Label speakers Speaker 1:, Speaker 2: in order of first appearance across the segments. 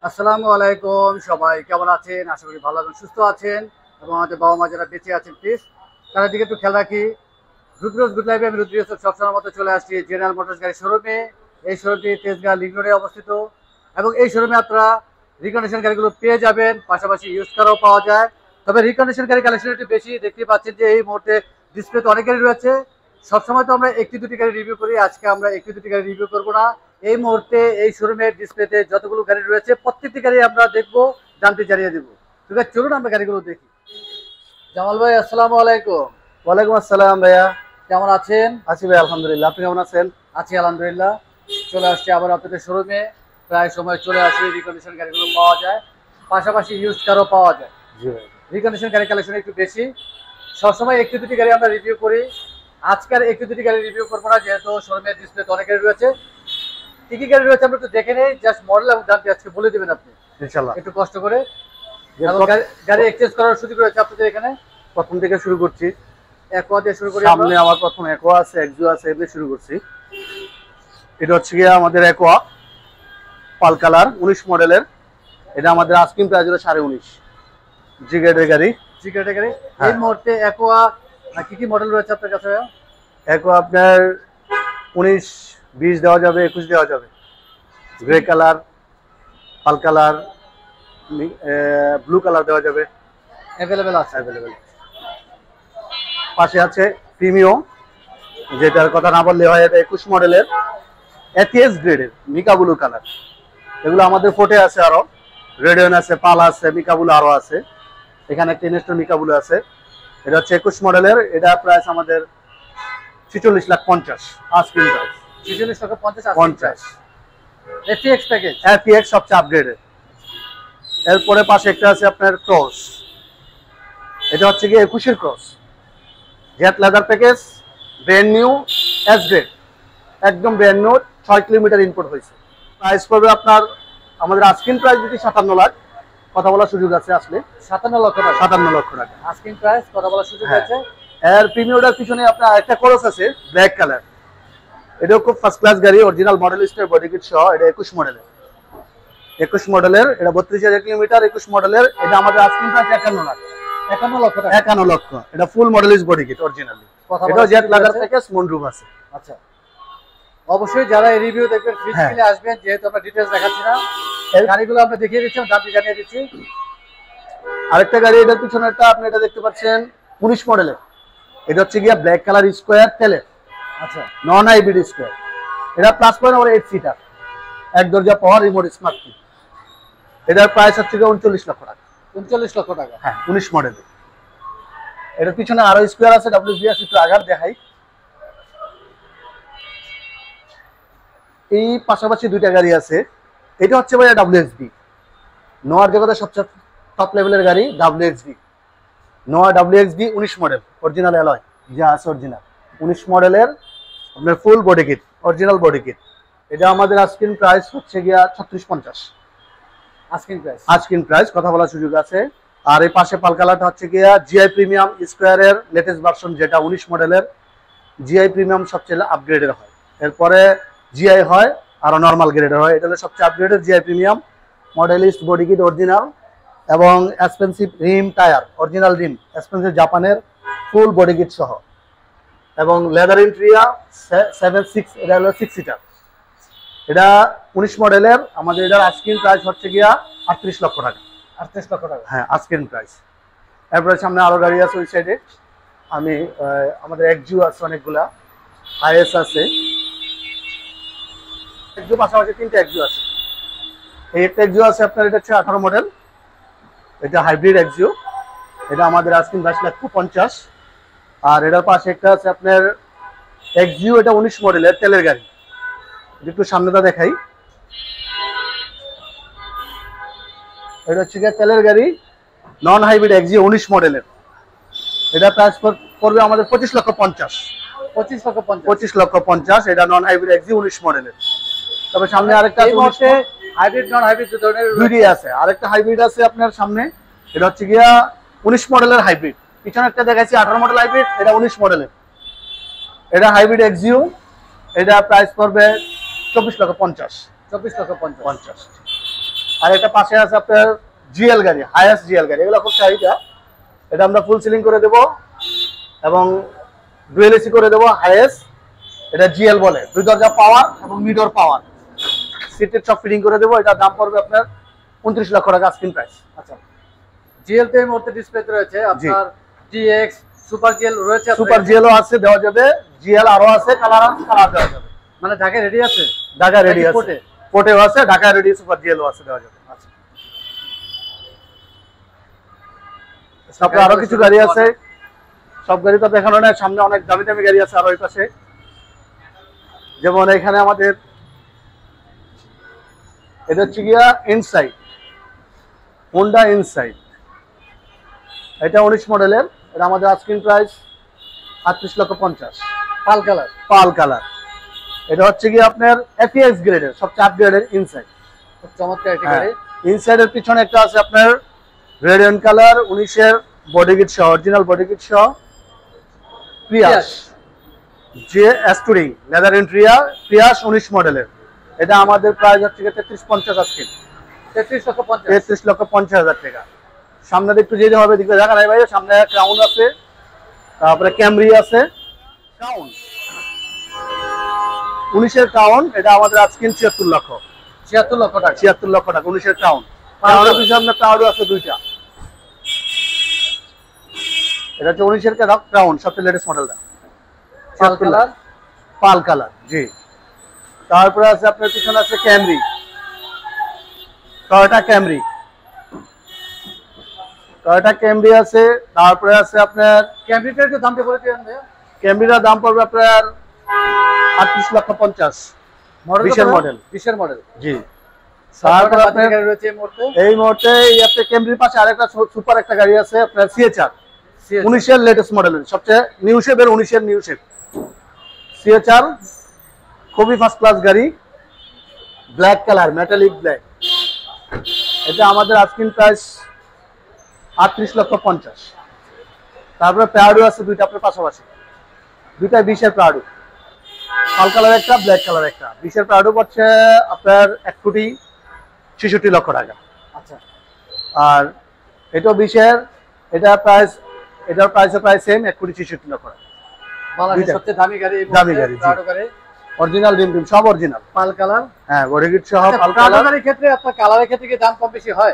Speaker 1: আসসালামু আলাইকুম, সবাই কেমন আছেন? আশা করি ভালো এবং সুস্থ আছেন এবং আমাদের বাবা মা যারা বেঁচে আছেন প্লিজ তাদের দিকে একটু খেয়াল রাখি। রুদ্রজ গুড লাইফে আমি রুদ্র ইউসুফ সবসময়ের মতো চলে আসছি জেনারেল মোটরস গাড়ি শোরুমে। এই শোরুমটি তেজগাঁ লিংক রোডে অবস্থিত এবং এই শোরুমে আপনারা রিকন্ডিশন গাড়িগুলো পেয়ে যাবেন, পাশাপাশি ইউজ কারও পাওয়া যায়। তবে রিকন্ডিশন গাড়ি কালেকশন একটু বেশি, দেখতে পাচ্ছেন যে এই মুহূর্তে ডিসপ্লেতে অনেক গাড়ি রয়েছে। সবসময় তো আমরা একটি দুটি গাড়ি রিভিউ করি, আজকে আমরা একটি দুটি গাড়ি রিভিউ করবো না। এই মুহূর্তে এই শোরুমের ডিসপ্লেতে যতগুলো গাড়ি রয়েছে প্রত্যেকটি গাড়ি আমরা দেখবো, দামটি জানিয়ে দেবো। ঠিক আছে, চলুন আমরা গাড়িগুলো দেখি। জামাল ভাই, আসসালামু আলাইকুম।
Speaker 2: ওয়ালাইকুম আসসালাম ভাইয়া।
Speaker 1: কেমন আছেন?
Speaker 2: আছি ভাই, আলহামদুলিল্লাহ। আপনি কেমন আছেন?
Speaker 1: আছি আলহামদুলিল্লাহ। চলে আসছি আবার আপনাদের শোরুমে। প্রায় সময় চলে আসি, রিকন্ডিশন গাড়িগুলো পাওয়া যায়, পাশাপাশি ইউজ কারও পাওয়া যায়।
Speaker 2: জি ভাই।
Speaker 1: রিকন্ডিশন গাড়ি কালেকশন একটু বেশি, সবসময় একটি দুটি গাড়ি আমরা রিভিউ করি। আজকের একটি দুটি গাড়ি রিভিউ করবো না, যেহেতু শোরুমের ডিসপ্লেতে অনেক গাড়ি রয়েছে। কি কি গাড়ি রয়েছে আমরা একটু দেখে নেই, জাস্ট মডেল এবং দামটি আজকে বলে দেবেন আপনি
Speaker 2: ইনশাআল্লাহ
Speaker 1: একটু কষ্ট করে। এবং গাড়ি এক্সচেঞ্জ করার সুযোগ রয়েছে আপনাদের এখানে।
Speaker 2: প্রথম থেকে শুরু করছি।
Speaker 1: একোয়া দিয়ে শুরু করি।
Speaker 2: সামনে আমার প্রথম একোয়া আছে, এক্সিও আছে, এমনি শুরু করছি। এটা হচ্ছে গিয়ে আমাদের একোয়া পাল কালার 19 মডেলের। এটা আমাদের আস্কিং প্রাইস হলো 19.5। জি গ্রেডের গাড়ি।
Speaker 1: জি গ্রেডের গাড়ি। এই মুহূর্তে একোয়া কি কি মডেল রয়েছে আপনার কাছে?
Speaker 2: একোয়া আপনার 19, 20 দেওয়া যাবে, 21 দেওয়া যাবে। গ্রে কালার, পাল কালার, ব্লু কালার দেওয়া যাবে,
Speaker 1: অ্যাভেলেবেল আছে।
Speaker 2: অ্যাভেলেবেল। পাশে আছে প্রিমিয়াম, যেটার কথা না বললে হয়। এটা 21 মডেলের এটিএস গ্রেডের মিকা ব্লু কালার। এগুলো আমাদের ফোটে আছে, আরো রেডিয়ন আছে, পাল আছে, মিকা ব্লু আরো আছে। এখানে একটা ইনস্টল মিকা ব্লু আছে। এটা হচ্ছে 21 মডেলের। এটা প্রাইস আমাদের 46,50,000 asking price.
Speaker 1: 46,50,000 FX package.
Speaker 2: FX সবচেয়ে আপগ্রেডেড। এরপরে পাশে একটা আছে আপনার ক্রস। এটা হচ্ছে কি 21 এর cross, jet leather package, brand new, S grade, একদম ব্র্যান্ড নিউ, 6 কিলোমিটার ইম্পোর্ট হয়েছে। প্রাইস পড়বে আপনার, আমাদের আস্কিং প্রাইস যদি 57 লাখ, কথা বলার সুযোগ আছে আসলে।
Speaker 1: 57 লক্ষ টাকা।
Speaker 2: 57 লক্ষ টাকা
Speaker 1: আস্কিং প্রাইস, কথা বলার সুযোগ আছে।
Speaker 2: এর প্রিমিয়ামটার পিছনে আপনার আরেকটা ক্রস আছে ব্ল্যাক কালার। এটাও খুব ফার্স্ট ক্লাস গাড়ি, অরিজিনাল মডেলিস্টের বডি কিট সহ। এটা 21 মডেলের। 21 মডেলের, এটা 32,000 কিলোমিটার। 21 মডেলের। এটা আমাদের আস্কিং প্রাইস 51 লাখ।
Speaker 1: 51 লক্ষ টাকা।
Speaker 2: 51 লক্ষ। এটা ফুল মডেলিস্ট বডি কিট অরিজিনালি। এটা জেট লেদার প্যাকেজ, মুনরুফ আছে।
Speaker 1: আচ্ছা, অবশ্যই যারা এই রিভিউ দেখবেন ফিজিক্যালি আসবেন, যেহেতু আমরা ডিটেইলস দেখাচ্ছি না, এই গাড়িগুলো আমরা দেখিয়ে দিচ্ছি, দামটি জানিয়ে দিচ্ছি।
Speaker 2: আরেকটা গাড়ি, এটার পিছনেরটা আপনি এটা দেখতে পাচ্ছেন 19 মডেলের। এটা হচ্ছে গিয়া ব্ল্যাক কালার স্কোয়ার তেলের।
Speaker 1: আচ্ছা,
Speaker 2: নন হাইব্রিড স্কোয়ার। এটা প্লাস পয়েন্ট ওর 8 সিটার, এক দরজা পাওয়ার, রিমোট স্মার্ট কি। এটার প্রাইস হচ্ছে 39 লক্ষ টাকা।
Speaker 1: 39 লক্ষ টাকা।
Speaker 2: হ্যাঁ, 19 মডেলের। এটার পিছনে আরো স্কোয়ার আছে, WBS একটু আগার দেখাই। এই পাশাপাশি দুইটা গাড়ি আছে। এটা হচ্ছে ভাইয়া WXB, নোয়ার জগতের সবচেয়ে টপ লেভেলের গাড়ি WXB। নোয়া WXB 19 মডেল, অরিজিনাল অ্যালয় যা আছে অরিজিনাল। 19 মডেলের আপনার full body kit, original body kit. এটা আমাদের আস্কিং প্রাইস হচ্ছে গিয়া 36,50।
Speaker 1: আস্কিং প্রাইস,
Speaker 2: আস্কিং প্রাইস, কথা বলার সুযোগ আছে। আর এই পাশে পাল কালারটা হচ্ছে গিয়া জিআই প্রিমিয়াম স্কোয়ারের লেটেস্ট ভার্সন, যেটা 19 মডেলের। জিআই প্রিমিয়াম সবচেয়ে আপগ্রেডের হয়, এরপরে জিআই হয়, আরো নর্মাল গ্রেডের হয়। এটা হলো সবচেয়ে আপগ্রেডের GI premium. Modellista body kit original এবং expensive rim tyre, original rim, expensive জাপানের, ফুল বডি কিট সহ। এবং লেদার ইন্টেরিয়র 7/6, এটা হলো 6 সিটার। এটা 19 মডেলের। আমাদের এটার আস্কিং প্রাইস হচ্ছে গিয়া 38 লক্ষ টাকা।
Speaker 1: 38 লক্ষ টাকা।
Speaker 2: হ্যাঁ, আস্কিং প্রাইস। এরপরে সামনে আরো গাড়ি আছে ওই সাইডে। আমি আমাদের এক্সিও আছে অনেকগুলা, আইএস আছে। এক্সিও পাশাপাশি 3টা এক্সিও আছে। এই একটা এক্সিও আছে আপনার, এটা হচ্ছে 18 মডেল। এটা হাইব্রিড এক্সিও। এটা আমাদের আস্কিং 22,50,000। আর এটার পাশে একটা আছে আপনার এক্সিও, এটা 19 মডেলের তেলের গাড়ি। একটু সামনেটা দেখাই। এটা হচ্ছে তেলের গাড়ি, নন হাইব্রিড এক্সিও 19 মডেলের। এটা প্রাইস পড়বে আমাদের 25,50,000। 25,50,000। এটা নন হাইব্রিড এক্সিও 19 মডেলের। তবে সামনে আরেকটা আছে,
Speaker 1: হাইব্রিড নন হাইব্রিড
Speaker 2: দুইটাই আছে। আরেকটা হাইব্রিড আছে আপনার সামনে, এটা হচ্ছে গিয়া 19 মডেলের হাইব্রিড। পিছনে একটা দেখাচ্ছি 18 মডেল হাইব্রিড, এটা 19 মডেলের। এটা হাইব্রিড এক্সিও। এটা প্রাইস পড়বে 24,50,000।
Speaker 1: 24,50,000।
Speaker 2: আর এটা পাশে আছে আপনার জিএল গাড়ি, হাইয়েস্ট জিএল গাড়ি, এগুলো খুব চাহিদা। এটা আমরা ফুল সিলিং করে দেব এবং ডুয়েল এসি করে দেব হাইয়েস্ট। এটা জিএল বলে, 2 দরজা পাওয়ার এবং মিডর পাওয়ার, সিটের সব ফিটিং করে দেবো। এটা দাম পড়বে আপনার 29 লক্ষ টাকা আস্কিং প্রাইস।
Speaker 1: আচ্ছা, জিএল তে এই মুহূর্তে ডিসপ্লেতে রয়েছে আপনার ডিএক্স, সুপার জিএল রয়েছে,
Speaker 2: সুপার জিএলও আছে, দেওয়া যাবে। জিএল আরো আছে, কালার দেওয়া যাবে।
Speaker 1: মানে ঢাকায় রেডি আছে,
Speaker 2: ঢাকায় রেডি আছে, পোর্টেও আছে, ঢাকায় রেডি সুপার জিএলও আছে, দেওয়া যাবে।
Speaker 1: আচ্ছা,
Speaker 2: তারপরে আরো কিছু গাড়ি আছে, সব গাড়ি তো দেখানো না, সামনে অনেক দামি দামি গাড়ি আছে আর ওই পাশে। যেমন এখানে আমাদের এটা হচ্ছে গিয়া ইনসাইড, হোন্ডা ইনসাইড, এটা 19 মডেলের। এটা আমাদের আস্কিং প্রাইস 38 লক্ষ 50।
Speaker 1: পাল কালার,
Speaker 2: পাল কালার। এটা হচ্ছে গিয়ে আপনার এফএক্স গ্রেডের, সবচেয়ে আপগ্রেডের ইনসাইড।
Speaker 1: খুব চমৎকার একটি গাড়ি।
Speaker 2: ইনসাইডের পিছনে একটা আছে আপনার রেডিয়ন কালার, 19 এর বডি কিট সহ, অরিজিনাল বডি কিট সহ, প্রিয়াস যে স্টুরিং লেদার ইন্টেরিয়র, প্রিয়াস 19 মডেলের। এটা আমাদের প্রাইস হচ্ছে 33-50 আজকে,
Speaker 1: 33 লক্ষ 50,
Speaker 2: 33 লক্ষ 50 হাজার টাকা। সামনে একটু যেতে হবে, দিকে দেখা নাই ভাই, সামনে ক্রাউন আছে, তারপরে ক্যামরি আছে, ক্রাউন 19 এর ক্রাউন। এটা আমাদের আজকে 76 লক্ষ,
Speaker 1: 76 লক্ষ টাকা,
Speaker 2: 76 লক্ষ টাকা 19 এর ক্রাউন। আর পিছনে প্রাউডো আছে দুইটা, এটা হচ্ছে 19 এর ক্রাউন, সবচেয়ে লেটেস্ট মডেলটা,
Speaker 1: পাল কালার,
Speaker 2: পাল কালার জি। তারপরে আছে আপনার পিছনে আছে Camry, Toyota Camry, Toyota Camry আছে। তারপরে আছে আপনার
Speaker 1: ক্যামরিটার একটু দামটা বলে দিন ভাইয়া।
Speaker 2: ক্যামরিটার দাম পড়বে আপনার 38 লক্ষ 50,
Speaker 1: মডেল
Speaker 2: 20 এর মডেল,
Speaker 1: 20 এর মডেল
Speaker 2: জি।
Speaker 1: তারপরে
Speaker 2: তারপরে
Speaker 1: আপনার গাড়ি রয়েছে
Speaker 2: এই মুহূর্তে এই আপনার ক্যামরির পাশে আরেকটা সুপার একটা গাড়ি আছে আপনার সিএচআর, 19 এর লেটেস্ট মডেলের, সবচেয়ে নিউ শেপের, 19 এর নিউ শেপ সিএচআর, খুবই ফার্স্ট ক্লাস গাড়ি, ব্ল্যাক কালার, মেটালিক ব্ল্যাক। এটা আমাদের আস্কিং প্রাইস 38 লক্ষ 50। তারপরে প্রাউডো আছে দুইটা আপনার পাশাপাশি, দুইটা 20 এর প্রাউডো, পাল কালার একটা, ব্ল্যাক কালার একটা। 20 এর প্রাউডো পড়ছে আপনার 1,66 লক্ষ টাকা।
Speaker 1: আচ্ছা,
Speaker 2: আর এটাও 20 এর, এটার প্রাইস প্রায় সেম, 1,66 লক্ষ টাকা।
Speaker 1: বাংলাদেশের সবচেয়ে দামি গাড়ি,
Speaker 2: দামি গাড়ি,
Speaker 1: প্রাডো গাড়ি,
Speaker 2: অরিজিনাল রিম সব অরিজিনাল,
Speaker 1: পাল কালার,
Speaker 2: হ্যাঁ বডি কিট সহ পাল
Speaker 1: প্রাডো
Speaker 2: কালার।
Speaker 1: গাড়ির ক্ষেত্রে আপনার কালারের ক্ষেত্রে কি দাম কম বেশি হয়?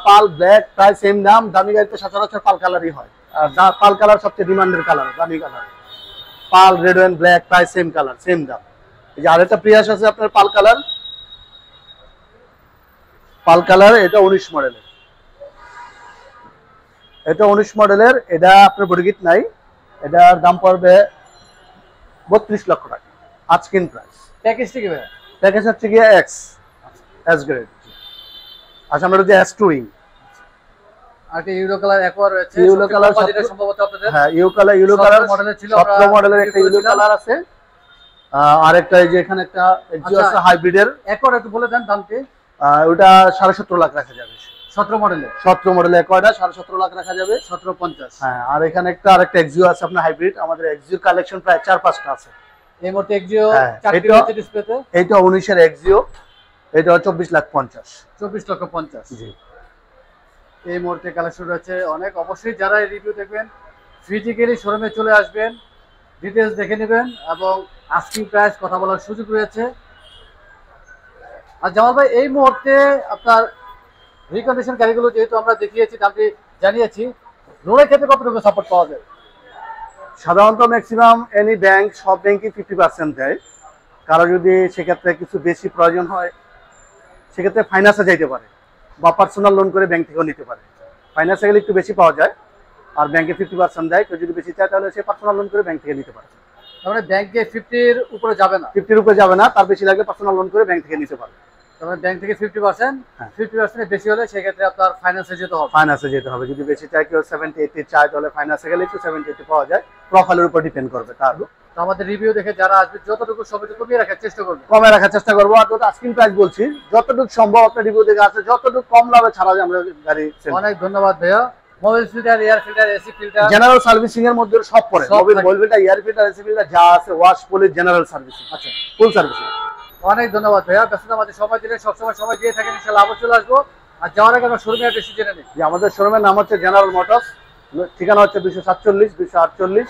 Speaker 2: পাল ব্ল্যাক প্রায় সেম দাম, দামি গাড়িতে সচরাচর পাল কালারই হয়। আর পাল কালার সবচেয়ে ডিমান্ডের কালার, দামি কালার। পাল, রেড এন্ড ব্ল্যাক প্রায় সেম কালার, সেম দাম। এই যে আরেকটা প্রিয়াস আছে আপনার পাল কালার, পাল কালার, এটা 19 মডেলের, এটা 19 মডেলের। এটা আপনার বডি কিট নাই, এটার দাম পড়বে 32 লক্ষ টাকা আজকিন প্রাইস।
Speaker 1: প্যাকেজটি কি ভাইয়া?
Speaker 2: প্যাকেজ হচ্ছে গিয়ে এক্স এস গ্রেড। আচ্ছা, আমরা যে এস টুইং,
Speaker 1: আর কি ইউরো কালার একোয়া রয়েছে,
Speaker 2: ইউরো কালার
Speaker 1: যেটা সম্ভবত আপনাদের
Speaker 2: হ্যাঁ ইউরো কালার
Speaker 1: মডেলের ছিল,
Speaker 2: 17 মডেলের একটা ইউরো কালার আছে। আরেকটা এই যে এখানে একটা এক্সিও আছে হাইব্রিডের,
Speaker 1: একোয়া একটু বলে দেন দামটি।
Speaker 2: ওটা 17.5 লাখ রাখা যাবে,
Speaker 1: 17 মডেলের,
Speaker 2: 17 মডেলের একোয়াটা 17.5 লাখ রাখা যাবে,
Speaker 1: 1750।
Speaker 2: হ্যাঁ। আর এখানে আরেকটা এক্সিও আছে আপনার হাইব্রিড, আমাদের এক্সিও কালেকশন প্রায় 4-5টা আছে
Speaker 1: এই মুহূর্তে এক্সিও
Speaker 2: হ্যাঁ,
Speaker 1: 4টি রয়েছে ডিসপ্লেতে।
Speaker 2: এইটা 19 এর এক্সিও, এটা 24 লাখ 50,
Speaker 1: 24 লক্ষ 50
Speaker 2: জি।
Speaker 1: এই মুহূর্তে কালেকশন রয়েছে অনেক। অবশ্যই যারা এই রিভিউ দেখবেন ফিজিক্যালি শোরুমে চলে আসবেন, ডিটেলস দেখে নেবেন এবং আস্কিং প্রাইস কথা বলার সুযোগ রয়েছে। আর জামাল ভাই, এই মুহূর্তে আপনার রিকন্ডিশন গাড়িগুলো যেহেতু আমরা দেখিয়েছি, দামটি জানিয়েছি, লোনের ক্ষেত্রে কতটুকু সাপোর্ট পাওয়া যায়?
Speaker 2: সাধারণত ম্যাক্সিমাম এনি ব্যাংক, সব ব্যাংকই 50% দেয়। কারো যদি সেক্ষেত্রে কিছু বেশি প্রয়োজন হয়, সেক্ষেত্রে ফাইন্যান্সে যাইতে পারে বা পার্সোনাল লোন করে ব্যাংক থেকেও নিতে পারে। ফাইন্যান্সে গেলে একটু বেশি পাওয়া যায়, আর ব্যাংকে 50% দেয়। কেউ যদি বেশি চায় তাহলে সে পার্সোনাল লোন করে ব্যাংক থেকে নিতে পারে।
Speaker 1: তার মানে ব্যাংকে 50-র উপরে যাবে না,
Speaker 2: 50-র উপরে যাবে না, তার বেশি লাগলে পার্সোনাল লোন করে ব্যাংক থেকে নিতে পারে।
Speaker 1: তার মানে ব্যাংক থেকে 50%,
Speaker 2: হ্যাঁ।
Speaker 1: 50% এর বেশি হলে সেক্ষেত্রে আপনার ফাইন্যান্সে যেতে হবে।
Speaker 2: ফাইন্যান্সে যেতে হবে। যদি বেশি চায়, কেউ 70-80 চায়, তাহলে ফাইন্যান্সে গেলে একটু 70-80 পাওয়া যায়। প্রোফাইলের উপর ডিপেন্ড করবে তার।
Speaker 1: তো আমাদের রিভিউ দেখে যারা আসবে যতটুকু সবটুকু কমিয়ে রাখার চেষ্টা করবে,
Speaker 2: কমে রাখার চেষ্টা করবো। আর যত আস্কিং প্রাইস বলছি, যতটুকু সম্ভব আপনার রিভিউ দেখে আছে, যতটুকু কম লাভে ছাড়া যায় আমরা গাড়ি।
Speaker 1: অনেক ধন্যবাদ ভাইয়া। Mobile filter, air filter, AC filter,
Speaker 2: general servicing এর মধ্যে সব পড়ে।
Speaker 1: সব
Speaker 2: মোবাইল
Speaker 1: থাকে।
Speaker 2: Filter, air filter, AC filter যা আছে, ওয়াশ পলিশ, জেনারেল সার্ভিসিং,
Speaker 1: আচ্ছা,
Speaker 2: ফুল সার্ভিসিং।
Speaker 1: অনেক ধন্যবাদ ভাইয়া। ব্যস্ততা মাঝে সময় দিলে সবসময় সময় দিয়ে থাকেন, ইনশাআল্লাহ আবার চলে আসবো। আর যাওয়ার আগে আমরা শোরুমের অ্যাড্রেস জেনে নিই।
Speaker 2: যে আমাদের শোরুমের নাম হচ্ছে জেনারেল মোটরস, ঠিকানা হচ্ছে 247 248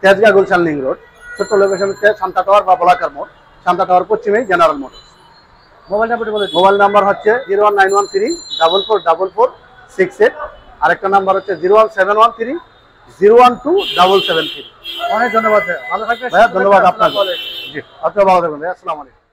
Speaker 2: তেজগাঁ গুলশান লিং রোড। ছোট্ট লোকেশন হচ্ছে শান্তা টাওয়ার বা বলাকার মোড়। শান্তা টাওয়ার পশ্চিমেই জেনারেল মোটরস।
Speaker 1: মোবাইল নাম্বারটি বলে দিন।
Speaker 2: মোবাইল নাম্বার হচ্ছে 01913 444468। আরেকটা নাম্বার হচ্ছে 01713 012 773।
Speaker 1: অনেক ধন্যবাদ ভাইয়া, ভালো থাকবেন।
Speaker 2: ভাইয়া ধন্যবাদ আপনাকে। জি, আপনিও ভালো থাকবেন ভাইয়া। আসসালামু আলাইকুম।